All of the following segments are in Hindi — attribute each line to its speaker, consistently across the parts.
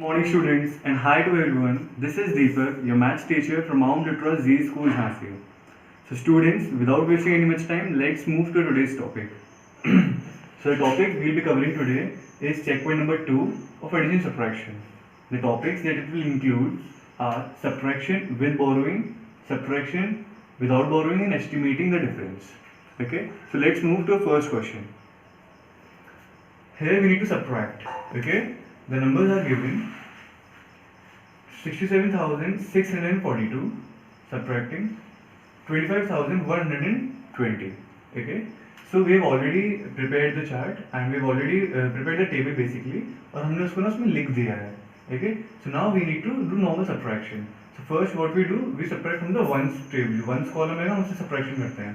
Speaker 1: Morning students and hi to everyone. This is Deepak, your maths teacher from Mount Litera Z School Jhansi. So students, without wasting any much time, let's move to today's topic. So the topic we'll be covering today is checkpoint number 2 of addition subtraction. The topics that it will include are subtraction with borrowing, subtraction without borrowing and estimating the difference. Okay, so let's move to the first question. Here we need to subtract. Okay, the numbers are given 67,642 subtracting 25,120. Okay, so we have already prepared the chart and we have already prepared the table basically और हमने उसको ना उसमें लिख दिया है. Okay, so now we need to do normal subtraction. So first what we do, we subtract from the ones table. Ones column है ना, उससे subtraction करते हैं.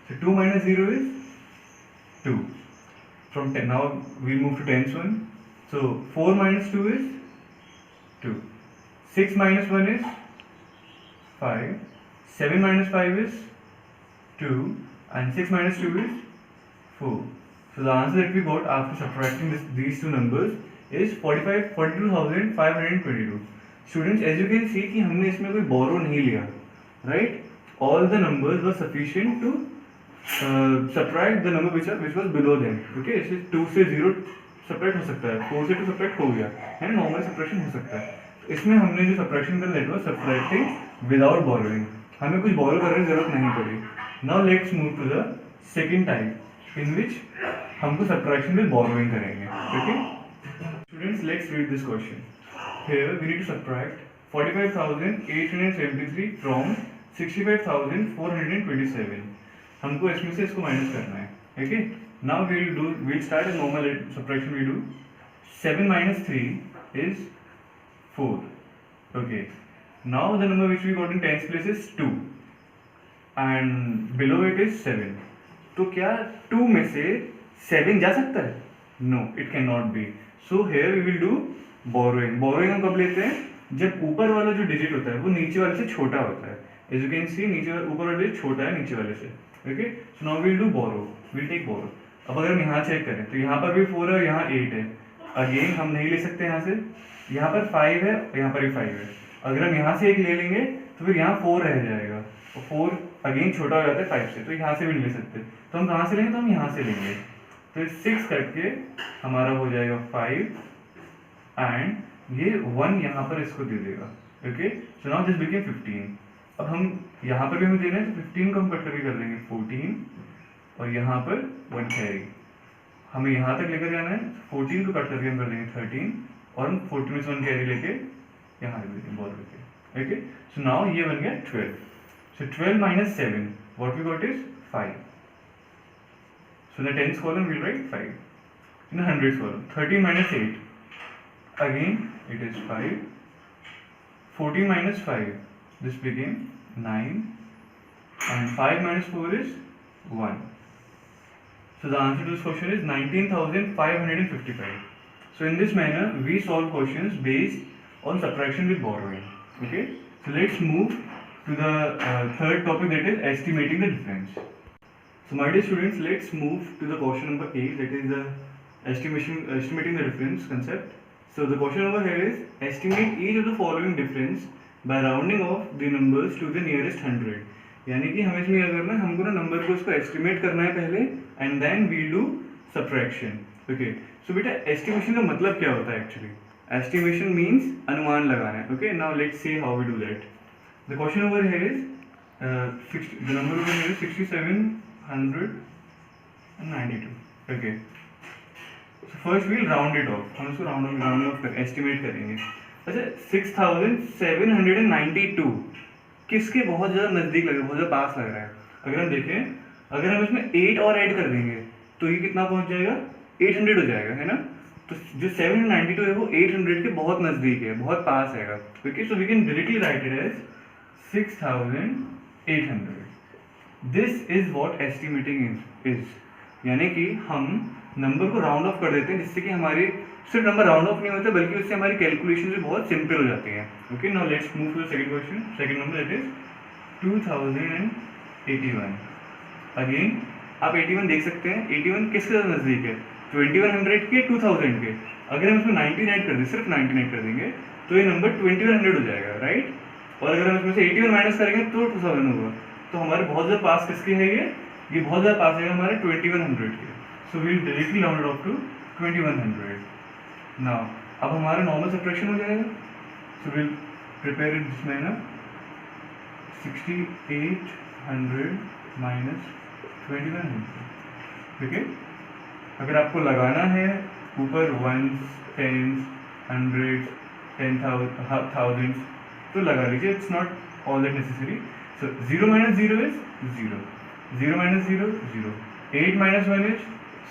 Speaker 1: So 2 minus 0 is 2. From 10, now we'll move to tens one. So 4 minus 2 is 2. 6 minus 1 is 5. 7 minus 5 is 2. And 6 minus 2 is 4. So the answer that we got after subtracting these two numbers is 42,522. Students, as you can see कि हमने इसमें कोई borrow नहीं लिया, right? All the numbers were sufficient to subtract the number which was below them. Okay, इससे 2 से 0 subtract हो सकता है, 4 से 2 subtract हो गया, है ना, normal subtraction हो सकता है. इसमें हमने जो subtraction कर लिया था subtracting without borrowing, हमें कुछ borrow करने की जरूरत नहीं पड़ी. Now let's move to the second type in which हमको subtraction with borrowing करेंगे. Okay, students, let's read this question. Here we need to subtract 45,873 from 65,427. हमको इसमें से इसको माइनस करना है. Okay, now we'll start a normal subtraction. We do 7 minus 3 is 4. Okay, now the number which we got in tens place is 2 and below it is 7. तो क्या 2 में से 7 जा सकता है? No, it cannot be. So here we will do borrowing. Borrowing हम कब लेते हैं? जब ऊपर वाला जो डिजिट होता है वो नीचे वाले से छोटा होता है. As you can see, नीचे ऊपर वाला डिजिट छोटा है नीचे वाले से. Okay, so now we'll do borrow. We'll take borrow. अब अगर हम यहाँ चेक करें तो यहाँ पर भी 4 है और यहाँ 8 है. अगेन हम नहीं ले सकते यहाँ से. यहाँ पर 5 है और यहाँ पर भी 5 है. अगर हम यहाँ से एक ले लेंगे तो फिर यहाँ 4 रह जाएगा और 4 अगेन छोटा हो जाता है 5 से, तो यहाँ से भी नहीं ले सकते. तो हम कहाँ से लेंगे? तो हम यहाँ से लेंगे. तो 6 करके हमारा हो जाएगा 5 एंड ये 1 यहाँ पर इसको दे देगा. Okay, so now this became 15. अब हम यहाँ पर भी हमें देना है तो 15 को हम कट करके कर लेंगे 14 और यहाँ पर 1 कैरी. हमें यहाँ तक लेकर जाना है. 14 को कट करके हम कर लेंगे 13 और हम 14 में से 1 कैरी लेके यहाँ रख देंगे बॉल लेके. ओके, सो नाउ ये बन गया 12. सो 12 minus 7, what we got is 5. So in the tens column we'll write 5. In the hundreds column 13 minus 8, again it is 5. 14 minus 5, this became 9 and 5 minus 4 is 1. So the answer to this question is 19,555. So in this manner we solve questions based on subtraction with borrowing. Okay, so let's move to the third topic, that is estimating the difference. So my dear students, let's move to the question number 8, that is the estimating the difference concept. So the question over here is estimate each of the following difference by rounding off the numbers to the nearest 100. यानी कि हमें इसमें क्या करना है, हमको ना नंबर को उसको एस्टिमेट करना है पहले and then we'll do subtraction. Okay, so बेटा एस्टिमेशन का मतलब क्या होता है एक्चुअली? एस्टिमेशन मीन्स अनुमान लगाना है. Okay, now let's see how we do that. The question over here is the number over here is 6792. Okay, so first we'll round it off. हम इसको राउंड ऑफ कर एस्टिमेट करेंगे. अच्छा, 6792 किसके बहुत ज़्यादा नज़दीक लग रहा है, बहुत ज़्यादा पास लग रहा है? अगर हम देखें, अगर हम इसमें 8 और ऐड कर देंगे तो ये कितना पहुंच जाएगा? 800 हो जाएगा, है ना. तो जो 792 है वो 800 के बहुत नज़दीक है, बहुत पास है. Okay, so we can directly write it as 6800. This is what estimating is. यानी कि हम नंबर को राउंड ऑफ कर देते हैं जिससे कि हमारी सिर्फ नंबर राउंड ऑफ नहीं होता बल्कि उससे हमारी कैलकुलेशन भी बहुत सिंपल हो जाती है. Okay, now let's move to the second question. Second number that is 2081. Again आप 81 देख सकते हैं. 81 किसके नज़दीक है? 2100 के 2000 के. अगर हम इसमें 19 ऐड कर दें, सिर्फ 19 ऐड कर देंगे तो ये नंबर 2100 हो जाएगा, राइट। और अगर हम इसमें से 81 माइनस करेंगे तो 2000 होगा। तो हमारे बहुत ज़्यादा पास किसके है ये बहुत ज़्यादा पास है हमारे 2100 के। So we'll directly round it off to 2100। Now अब हमारा नॉर्मल सब्ट्रैक्शन हो जाएगा। So will prepare it this manner, 6800 minus 2100, ठीक है। अगर आपको लगाना है ऊपर 1s, 10s, 100s, 10,000 तो लगा लीजिए, it's not all that necessary. So 0 minus 0 is 0, 0 minus 0 0, 8 minus 1 is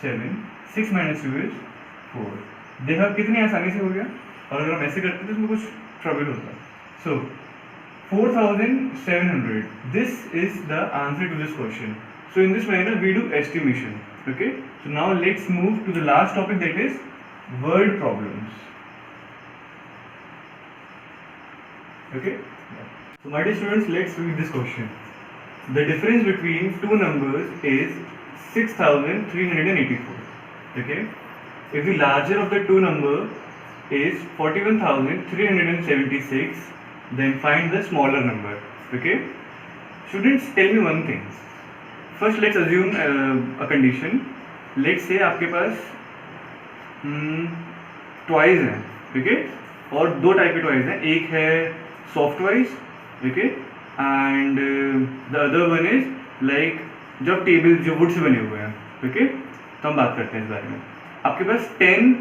Speaker 1: 7, 6 minus 2 is 4। देखा कितनी आसानी से हो गया। और अगर हम ऐसे करते तो इसमें कुछ ट्रबल होता। सो 4700, this is the answer to this question. So in this manner we do estimation. Okay, so now let's move to the last topic, that is word problems. Okay, so my dear students, let's read this question. The difference between two numbers is 6384. Okay, if the larger of the two number is 41,376, then find the smaller number. Okay, students, tell me one thing. First let's assume a condition. Let's say आपके पास टॉयज हैं, ठीक है, और दो टाइप के टॉयज हैं। एक है सॉफ्ट टॉयज, ठीक है, and the other one is like जब टेबल जो वुड से बने हुए हैं, ठीक है। तो हम बात करते हैं इस बारे में। आपके पास 10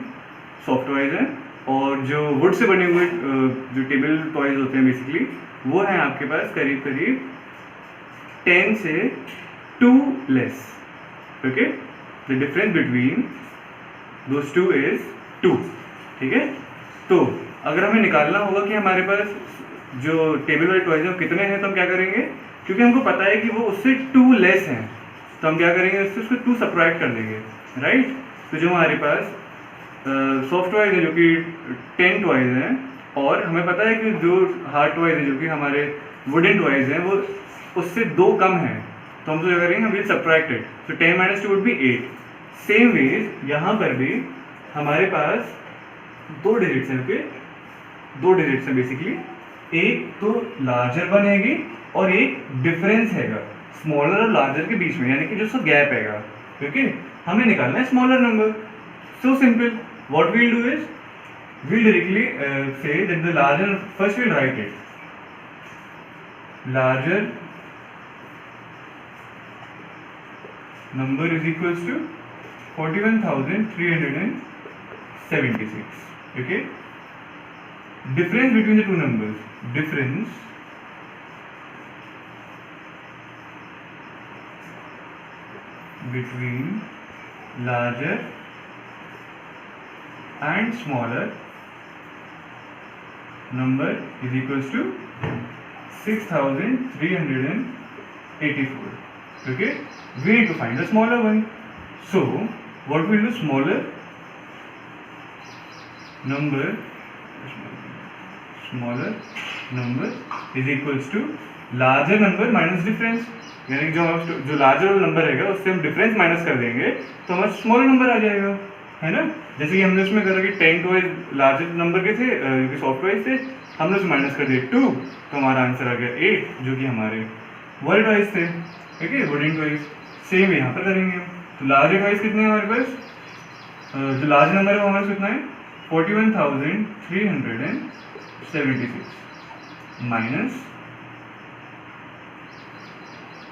Speaker 1: सॉफ्ट टॉयज हैं और जो वुड से बने हुए जो टेबल टॉयज होते हैं बेसिकली वो हैं आपके पास करीब करीब 10 से 2 less. Okay, the difference between those two is 2, ठीक है। तो अगर हमें निकालना होगा कि हमारे पास जो टेबल वाले टॉयज हैं कितने हैं, तो हम क्या करेंगे, क्योंकि हमको पता है कि वो उससे 2 लेस हैं, तो हम क्या करेंगे, उससे 2 सब्ट्रैक्ट कर देंगे, राइट। तो जो हमारे पास सॉफ्ट टॉयज है जो कि 10 टॉयज हैं, और हमें पता है कि जो हार्ड टॉयज है जो कि हमारे वुडन टॉयज हैं वो उससे 2 कम हैं, तो हम तो क्या करेंगे, हम will subtract it. So 10 minus 2 would be 8। Same ways यहाँ पर भी हमारे पास 2 डिजिट्स हैं, ओके, 2 डिजिट्स हैं बेसिकली। एक तो लार्जर वन हैगी और एक डिफरेंस हैगा स्मॉलर और लार्जर के बीच में, यानी कि जो उसका गैप हैगा, ओके। हमें निकालना है smaller number. So simple, what we'll do is we'll directly say that the larger, first we'll write it, larger number is equals to 41,376. Okay, difference between the two numbers, difference between larger and smaller number is equals to 6,384. Okay, we need to find the smaller one. So what will do, smaller number is equals to larger number minus difference, यानी जो लार्जर नंबर रहेगा उससे हम डिफरेंस माइनस कर देंगे तो हमारा स्मॉलर नंबर आ जाएगा, है ना। जैसे कि हमने उसमें करा कि 10 टॉयज लार्जर नंबर के थे, जो कि सॉफ्ट टॉयज थे, हमने उसमें माइनस कर दिए 2, तो हमारा आंसर आ गया 8, जो कि हमारे वर्ड टॉयज थे, ठीक है, वुडन टॉयज। सेम यहाँ पर करेंगे हम। तो लार्जर टॉयज कितने हैं हमारे पास, जो लार्ज नंबर है वो हमारे कितना है 41,376 minus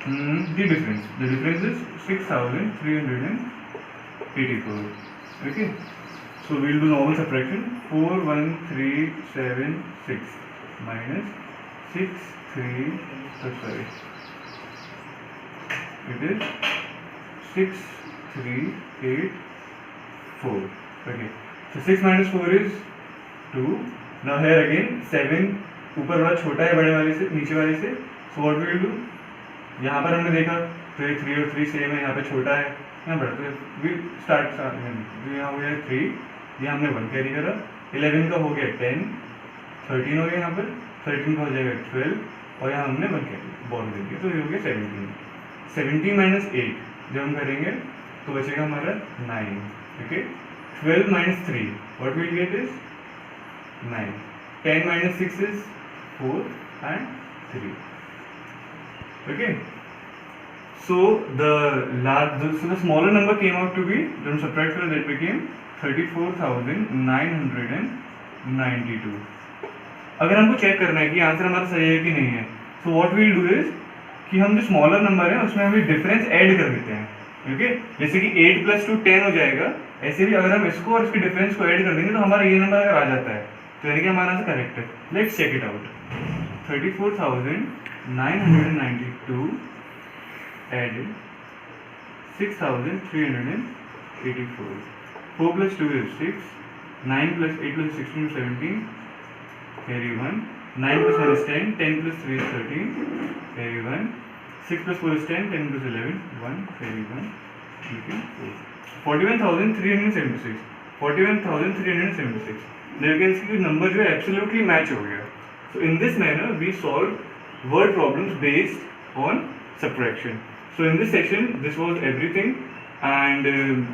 Speaker 1: the difference is 6,384. Okay, so we'll do normal subtraction. 41376 minus it is 6384. Okay, so 6 minus 4 is 2. Now here again 7 ऊपर वाला छोटा है बड़े वाले से, नीचे वाले से, so what we will do, यहाँ पर हमने देखा तो ये 3 और 3 सेम है, यहाँ पे छोटा है, यहाँ बड़ा, तो वी स्टार्ट यहाँ हो गया 3, यहाँ हमने 1 कैरी करा, 11 का हो गया 10, 13 हो गया, यहाँ पर 13 का हो जाएगा 12, और यहाँ हमने 1 कैरी बॉल दे दिया, तो ये हो गया 17। 17 माइनस 8 जब हम करेंगे तो बचेगा हमारा 9, ठीक है। 12 minus 3, what we'll get is 9. 10 minus 6 is 4 and 3. Okay. So the smaller number came out to be, then subtract from that became 34,992. अगर हमको चेक करना है कि आंसर हमारा सही है कि नहीं है, so what we'll do is कि हम जो स्मॉलर नंबर है उसमें हम डिफरेंस ऐड कर देते हैं. ओके, जैसे कि 8 + 2 10 हो जाएगा, ऐसे भी अगर हम इसको और इसके डिफरेंस को ऐड कर देंगे तो हमारा ये नंबर अगर आ जाता है तो यानी कि हमारा आंसर करेक्ट है. Let's check it out. 34,992 added 6,384. 4 + 2 is 6. 9 + 8 + 16 is 17. Carry 1. 9 + 1 is 10. 10 + 3 is 13. Carry 1. 6 + 4 is 10. 10 + 11 1. Carry 1. 41,376. 41,376. Now you can see the number जो है absolutely match हो गया. So in this manner we solve word problems based on subtraction. So in this section, this was everything, and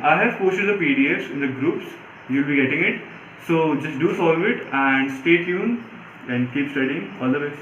Speaker 1: I have posted the PDFs in the groups. You'll be getting it. So just do solve it and stay tuned and keep studying. All the best.